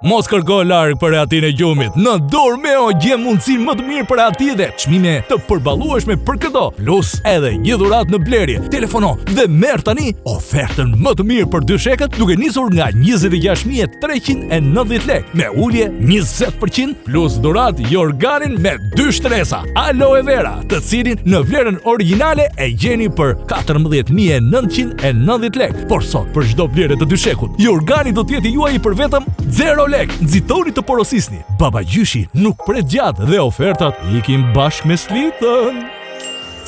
Mos kërko larg për atin e gjumit. Në Dormeo gjem mundësinë më të mirë për ati dhe çmime të përballueshme për këto. Plus edhe një dhuratë në blerje. Telefono dhe merr tani ofertën më të mirë për dyshekët duke nisur nga 26.390 lekë me ulje 20% plus dhuratë jorganin me 2 shtresa aloe vera, të cilin në vlerën origjinale e gjeni për 14.990 lekë. Por sot për çdo blerje të dyshekut, jorgani do të jetë juaj për vetëm 0 lek. Nxitoni të porosisni. Baba Gjyshi nuk pret gjatë dhe ofertat ikin bashkë me slitën.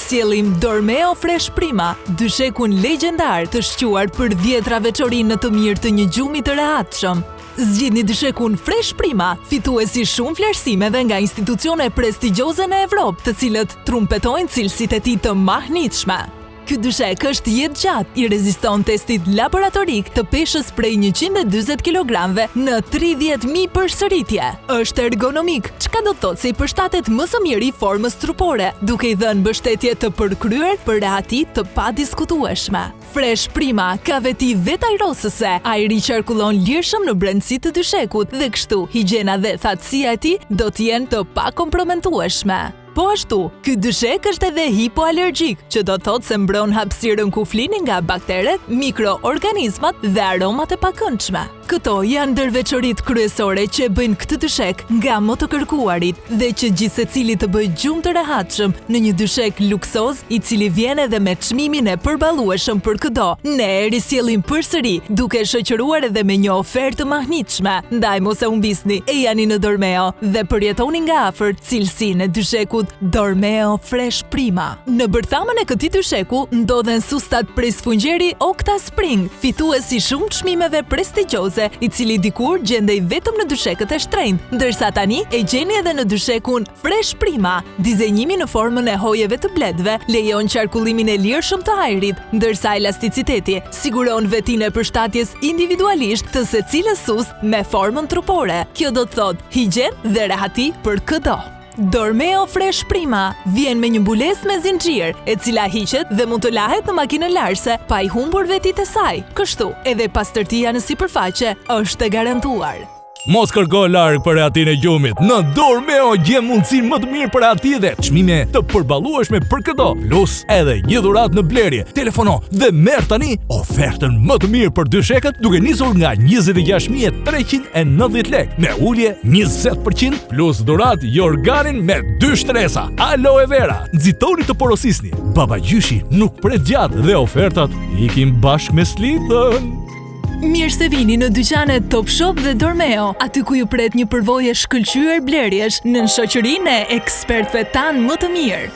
Sjellim Dormeo Fresh Prima, dyshekun legjendar të shquar për 10 veçorinë në të mirë të një gjumi të rehatshëm. Zgjidhni dyshekun Fresh Prima, fituesi shumë vlerësimeve nga institucione prestigjioze në Evropë, të cilët trumpetojnë cilësitë e tij të mahnitshme. Ky dyshek është jetë gjatë, i reziston testit laboratorik të peshës prej 140 kg në 30.000 përsëritje. Është ergonomik, çka do të thotë se i përshtatet më së miri formës trupore, duke i dhënë mbështetje të përkryer për rehati të padiskutueshme. Fresh Prima ka veti vetajrosëse, ajri qarkullon lirshëm në brendësi të dyshekut dhe kështu higjiena dhe thatësia e tij do të jenë të pakompromentueshme. Po ashtu, ky dyshek është edhe hipoalergjik, që do të thotë se mbron hapësirën ku flinin nga bakteret, mikroorganizmat dhe aromat e pakëndshme. Këto janë ndër veçoritë kryesore që e bëjnë këtë dyshek nga më të kërkuarit dhe që gjithë secili të bëjë gjumë të rehatshëm në një dyshek luksoz i cili vjen edhe me çmimin e përballueshëm për këdo. Ne e risjellim përsëri duke shoqëruar edhe me një ofertë mahnitshme. Ndaj mos e humbisni, e jani në Dormeo dhe përjetoni nga afër cilësinë e dyshekut Dormeo Fresh Prima. Në bërthamën e këtij dysheku ndodhen sustat prej sfungjeri Okta Spring, fituesi shumë çmimeve prestigjioze, i cili dikur gjendej vetëm në dyshekët e shtrenjtë, ndërsa tani e gjeni edhe në dyshekun Fresh Prima. Dizenjimi në formën e hojeve të bledhve lejon qarkullimin e lirshëm të ajrit, ndërsa elasticiteti siguron vetinë e përshtatjes individualisht të secilës sust me formën trupore. Kjo do të thotë higjen dhe rehati për këdo. Dormeo Fresh Prima vjen me një mbulesë me zinxhir, e cila hiqet dhe mund të lahet në makinën larëse pa i humbur vetitë e saj. Kështu, edhe pastërtia në sipërfaqe është e garantuar. Mos kërko larg për atin e gjumit. Në Dormeo gjem mundësinë më të mirë për ati dhe çmime të përballueshme për këto. Plus edhe një dhuratë në blerje. Telefono dhe merr tani ofertën më të mirë për dyshekët duke nisur nga 26.390 lekë me ulje 20% plus dhuratë jorganin me 2 shtresa aloe vera. Nxitoni të porosisni. Baba Gjyshi nuk pret gjatë dhe ofertat ikin bashkë me slitën. Mirë se vini në dyqanet Top Shop dhe Dormeo, aty ku ju pret një përvojë shkëlqyer blerjesh në shoqërinë e ekspertëve tanë më të mirë.